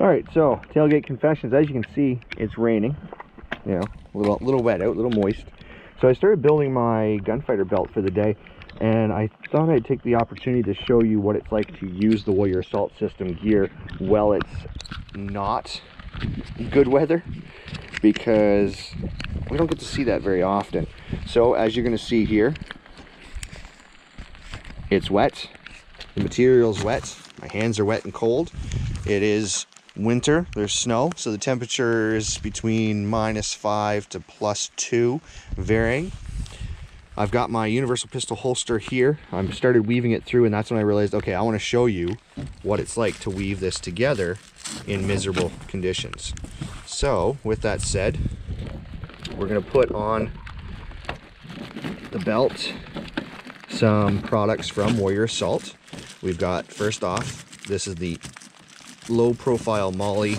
All right, so tailgate confessions. As you can see, it's raining. You know, a little wet out, a little moist. So I started building my gunfighter belt for the day, and I thought I'd take the opportunity to show you what it's like to use the Warrior Assault System gear while it's not good weather, because we don't get to see that very often. So as you're going to see here, it's wet. The material's wet. My hands are wet and cold. It is winter, there's snow, so the temperature is between -5 to +2, varying. I've got my universal pistol holster here. I started weaving it through, and that's when I realized, okay, I want to show you what it's like to weave this together in miserable conditions. So with that said, we're going to put on the belt some products from Warrior Assault. We've got, first off, this is the Low Profile Molle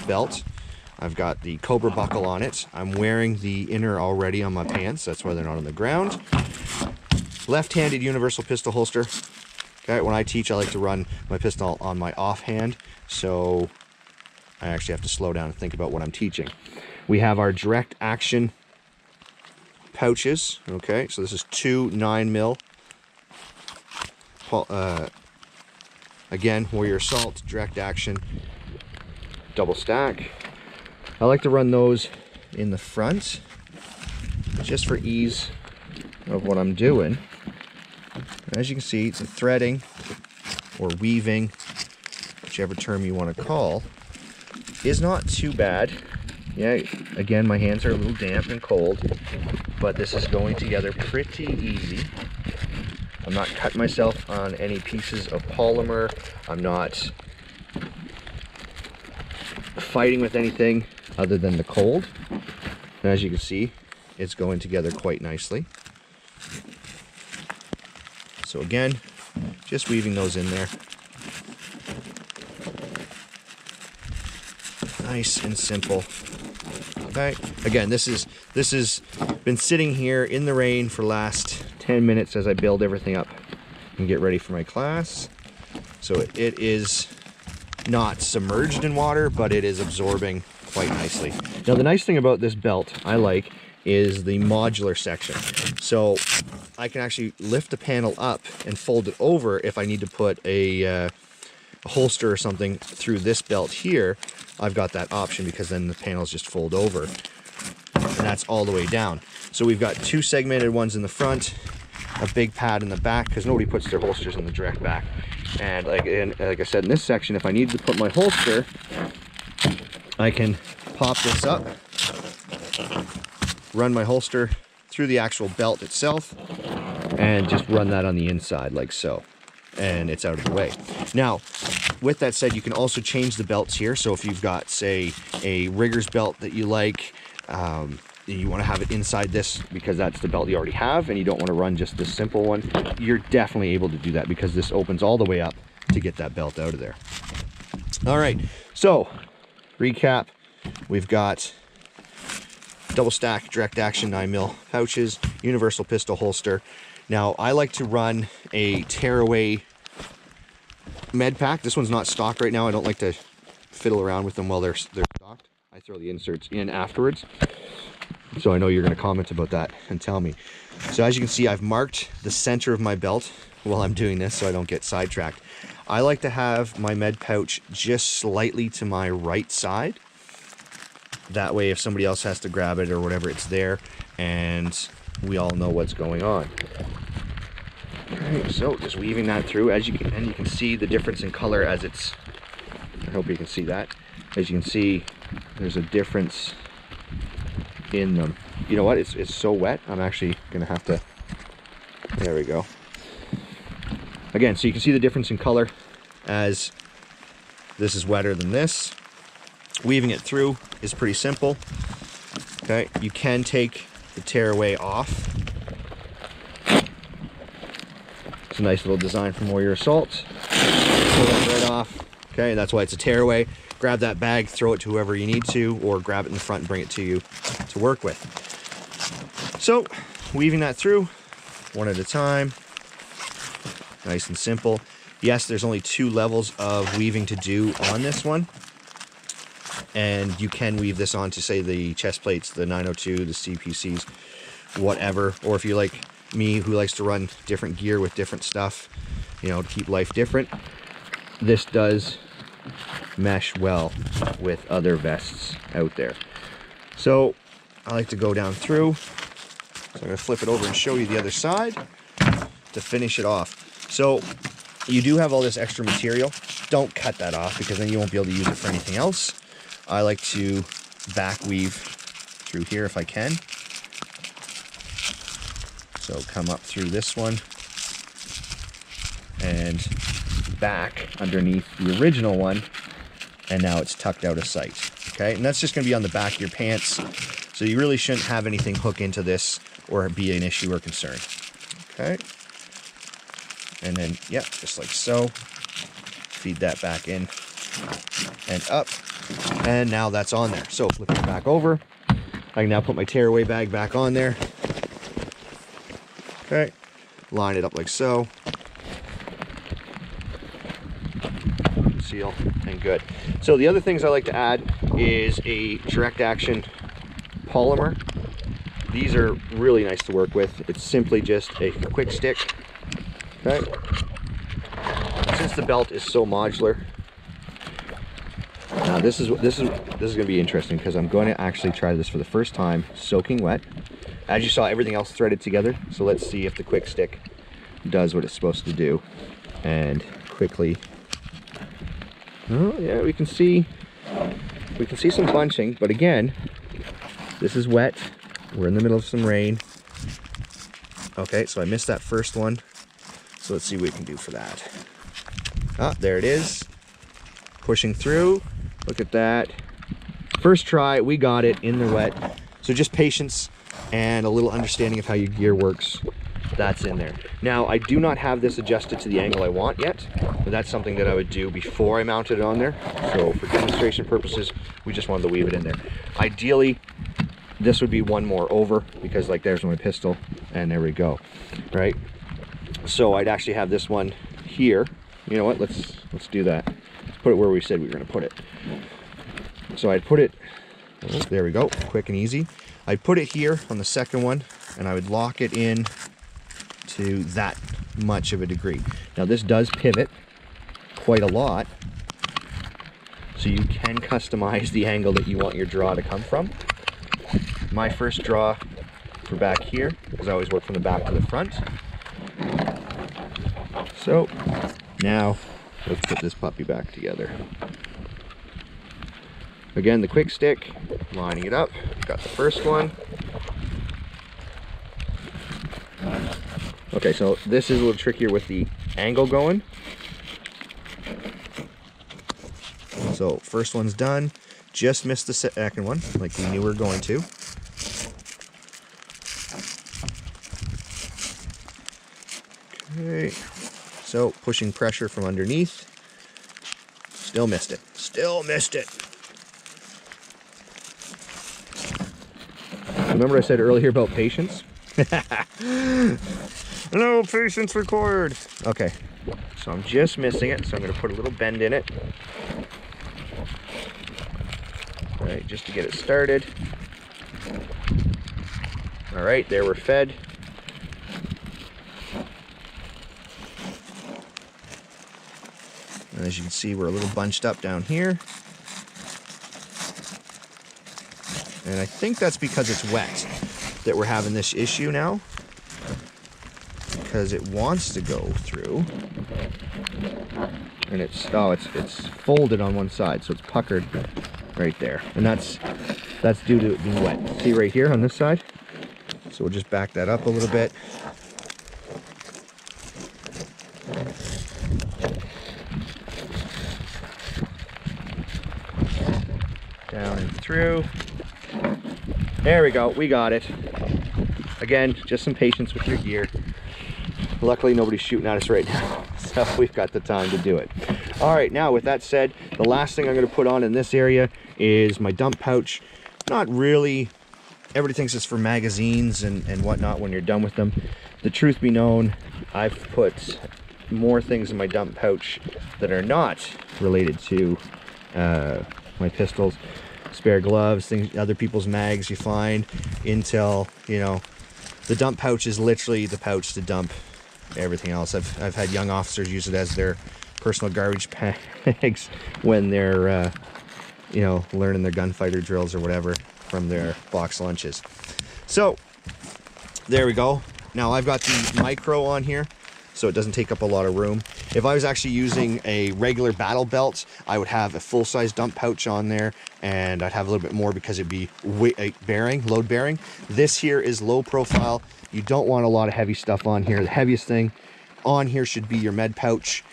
Belt. I've got the Cobra buckle on it. I'm wearing the inner already on my pants, that's why they're not on the ground. Left-handed universal pistol holster. Okay, when I teach, I like to run my pistol on my offhand, so I actually have to slow down and think about what I'm teaching. We have our direct action pouches. Okay, so this is 2 9mm. Again, Warrior Assault, direct action, double stack. I like to run those in the front, just for ease of what I'm doing. As you can see, it's a threading or weaving, whichever term you want to call, is not too bad. Yeah, again, my hands are a little damp and cold, but this is going together pretty easy. I'm not cutting myself on any pieces of polymer. I'm not fighting with anything other than the cold. And as you can see, it's going together quite nicely. So again, just weaving those in there. Nice and simple. Okay. Again, this has been sitting here in the rain for the last 10 minutes as I build everything up and get ready for my class. So it is not submerged in water, but it is absorbing quite nicely. Now the nice thing about this belt I like is the modular section. So I can actually lift the panel up and fold it over if I need to put a holster or something through this belt here. I've got that option, because then the panels just fold over, and that's all the way down. So we've got 2 segmented ones in the front, a big pad in the back, because nobody puts their holsters in the direct back. And like I said, in this section, if I need to put my holster, I can pop this up, run my holster through the actual belt itself, and just run that on the inside like so, and it's out of the way. Now, with that said, you can also change the belts here. So if you've got, say, a rigger's belt that you like, you want to have it inside this because that's the belt you already have, and you don't want to run just this simple one, you're definitely able to do that, because this opens all the way up to get that belt out of there. All right, so recap, we've got double stack direct action 9mm pouches, universal pistol holster. Now I like to run a tearaway med pack. This one's not stocked right now. I don't like to fiddle around with them while they're stocked. I throw the inserts in afterwards. So I know you're going to comment about that and tell me. So as you can see, I've marked the center of my belt while I'm doing this so I don't get sidetracked. I like to have my med pouch just slightly to my right side. That way, if somebody else has to grab it or whatever, it's there, and we all know what's going on. Okay, so just weaving that through, and you can see the difference in color as it's, I hope you can see that. As you can see, there's a difference in them. You know what, it's so wet, I'm actually gonna have to, there we go. Again, so you can see the difference in color as this is wetter than this. Weaving it through is pretty simple. Okay, you can take the tearaway off. It's a nice little design from Warrior Assault. Pull that right off. Okay, that's why it's a tearaway. Grab that bag, throw it to whoever you need to, or grab it in the front and bring it to you to work with. So, weaving that through one at a time. Nice and simple. Yes, there's only 2 levels of weaving to do on this one. And you can weave this onto, say, the chest plates, the 902, the CPCs, whatever. Or if you like me, who likes to run different gear with different stuff, you know, to keep life different, this does mesh well with other vests out there. So I like to go down through. So I'm going to flip it over and show you the other side to finish it off. So you do have all this extra material. Don't cut that off, because then you won't be able to use it for anything else. I like to back weave through here if I can. So come up through this one and back underneath the original one, and now it's tucked out of sight. Okay, and that's just going to be on the back of your pants, so you really shouldn't have anything hook into this or be an issue or concern. Okay, and then, yeah, just like so, feed that back in and up, and now that's on there. So flip it back over. I can now put my tearaway bag back on there. Okay, line it up like so. Seal, and good. So the other things I like to add is a direct action polymer. These are really nice to work with. It's simply just a quick stick. Okay. Since the belt is so modular, now this is going to be interesting, because I'm going to actually try this for the first time soaking wet. As you saw, everything else threaded together. So let's see if the quick stick does what it's supposed to do. And quickly, oh yeah, we can see some bunching, but again, this is wet. We're in the middle of some rain. Okay, so I missed that first one. So let's see what we can do for that. Ah, there it is. Pushing through. Look at that. First try, we got it in the wet. So just patience and a little understanding of how your gear works. That's in there. Now, I do not have this adjusted to the angle I want yet, but that's something that I would do before I mounted it on there. So for demonstration purposes, we just wanted to weave it in there. Ideally, this would be one more over, because like there's my pistol, and there we go, right? So I'd actually have this one here. You know what, let's do that. Let's put it where we said we were gonna put it. So I'd put it, oh, there we go, quick and easy. I'd put it here on the second one, and I would lock it in to that much of a degree. Now this does pivot quite a lot, so you can customize the angle that you want your draw to come from. My first draw for back here, because I always work from the back to the front. So now let's put this puppy back together. Again, the quick stick, lining it up. Got the first one. Okay, so this is a little trickier with the angle going. So first one's done. Just missed the second one, like we knew we were going to. Okay, so pushing pressure from underneath. Still missed it. Still missed it. Remember I said earlier about patience? No patience required. Okay, so I'm just missing it, so I'm going to put a little bend in it. All right, just to get it started. All right, there we're fed. And as you can see, we're a little bunched up down here. And I think that's because it's wet that we're having this issue now, because it wants to go through, and it's folded on one side, so it's puckered right there, and that's due to it being wet. See right here on this side? So we'll just back that up a little bit. Down and through. There we go, we got it. Again, just some patience with your gear. Luckily, nobody's shooting at us right now, so we've got the time to do it. All right, now with that said, the last thing I'm going to put on in this area is my dump pouch. Not really, everybody thinks it's for magazines and whatnot when you're done with them. The truth be known, I've put more things in my dump pouch that are not related to my pistols, spare gloves, things, other people's mags you find, intel, you know. The dump pouch is literally the pouch to dump everything else. I've had young officers use it as their personal garbage bags when they're you know, learning their gunfighter drills or whatever from their box lunches. So there we go. Now I've got the micro on here, so it doesn't take up a lot of room. If I was actually using a regular battle belt, I would have a full-size dump pouch on there, and I'd have a little bit more because it'd be weight bearing, load bearing. This here is low profile. You don't want a lot of heavy stuff on here. The heaviest thing on here should be your med pouch,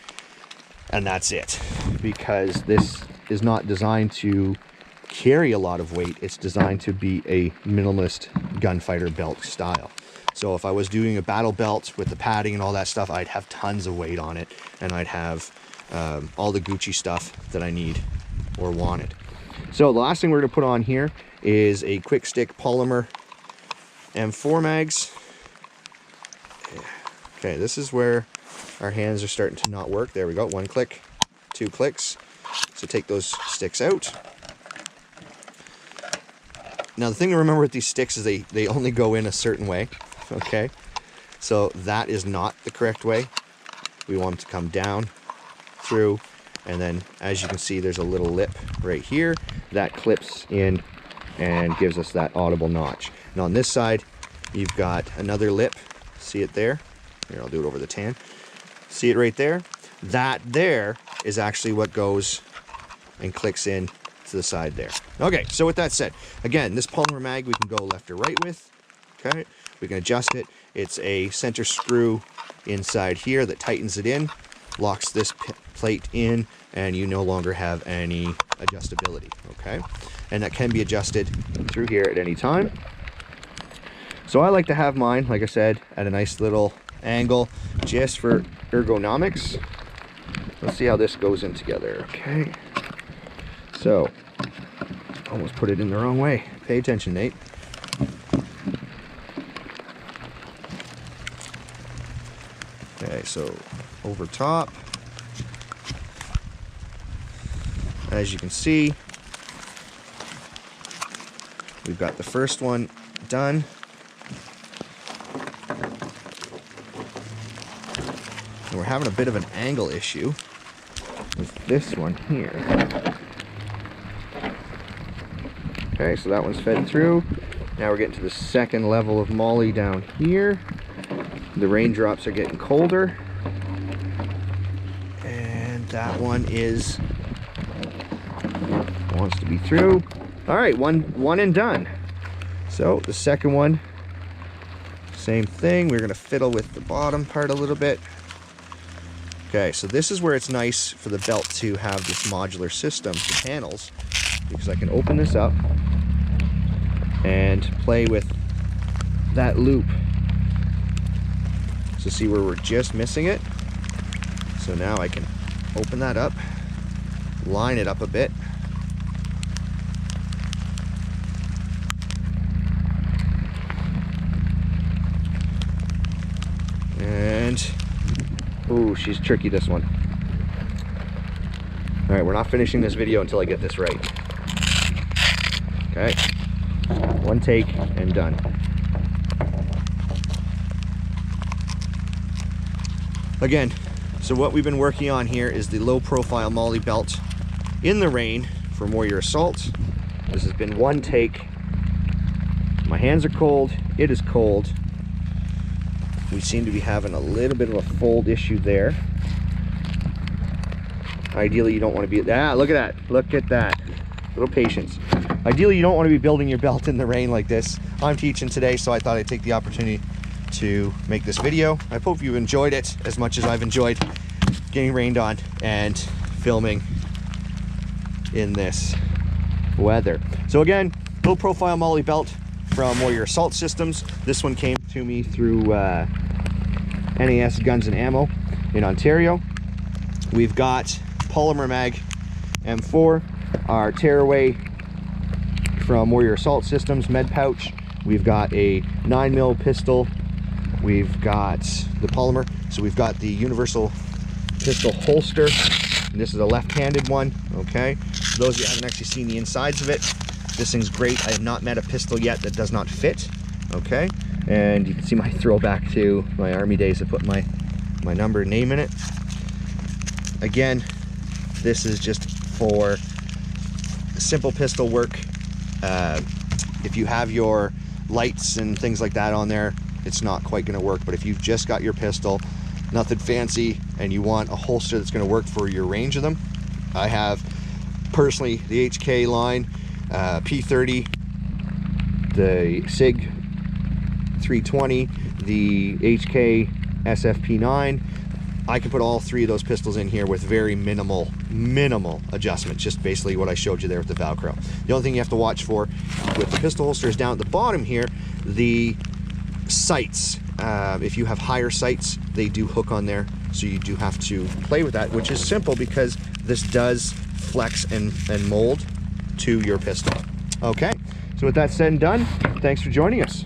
and that's it, because this is not designed to carry a lot of weight. It's designed to be a minimalist gunfighter belt style. So if I was doing a battle belt with the padding and all that stuff, I'd have tons of weight on it, and I'd have all the Gucci stuff that I need or wanted. So the last thing we're gonna put on here is a quick stick polymer M4 mags. Okay, this is where our hands are starting to not work. There we go, 1 click, 2 clicks. So take those sticks out. Now the thing to remember with these sticks is they only go in a certain way. Okay, so that is not the correct way. We want them to come down through, and then as you can see, there's a little lip right here that clips in and gives us that audible notch. Now on this side, you've got another lip. See it there? Here, I'll do it over the tan. See it right there? That there is actually what goes and clicks in to the side there. Okay, so with that said, again, this polymer mag we can go left or right with. Okay, we can adjust it. It's a center screw inside here that tightens it in, locks this plate in, and you no longer have any adjustability. Okay, and that can be adjusted through here at any time. So I like to have mine, like I said, at a nice little angle just for ergonomics. Let's see how this goes in together. Okay, so almost put it in the wrong way. Pay attention, Nate. Okay, so over top, as you can see, we've got the first one done. And we're having a bit of an angle issue with this one here. Okay, so that one's fed through. Now we're getting to the second level of molle down here. The raindrops are getting colder. And that one wants to be through. All right, one and done. So the second one, same thing. We're gonna fiddle with the bottom part a little bit. Okay, so this is where it's nice for the belt to have this modular system for panels, because I can open this up and play with that loop. So see where we're just missing it? So now I can open that up, line it up a bit. And, ooh, she's tricky, this one. All right, we're not finishing this video until I get this right. Okay, one take and done. Again, so what we've been working on here is the low profile molle belt in the rain from Warrior Assault. This has been one take. My hands are cold, it is cold. We seem to be having a little bit of a fold issue there. Ideally you don't want to be, look at that, a little patience. Ideally you don't want to be building your belt in the rain like this. I'm teaching today, so I thought I'd take the opportunity to make this video. I hope you've enjoyed it as much as I've enjoyed getting rained on and filming in this weather. So again, low profile molle belt from Warrior Assault Systems. This one came to me through NAS Guns and Ammo in Ontario. We've got polymer mag M4, our tearaway from Warrior Assault Systems med pouch. We've got a 9mm pistol. We've got the polymer, so we've got the universal pistol holster This is a left-handed one, okay? For those of you who haven't actually seen the insides of it, this thing's great. I have not met a pistol yet that does not fit, okay? And you can see my throwback to my Army days. I put my number and name in it. Again, this is just for simple pistol work. If you have your lights and things like that on there, it's not quite going to work. But if you've just got your pistol, nothing fancy, and you want a holster that's going to work for your range of them, I have personally the HK line, P30, the SIG 320, the HK SFP9. I can put all three of those pistols in here with very minimal adjustments, just basically what I showed you there with the Velcro. The only thing you have to watch for with the pistol holster is down at the bottom here, the sights. If you have higher sights, they do hook on there, so you do have to play with that, which is simple because this does flex and mold to your pistol. Okay, so with that said and done, thanks for joining us.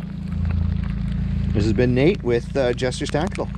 This has been Nate with Jester's Tactical.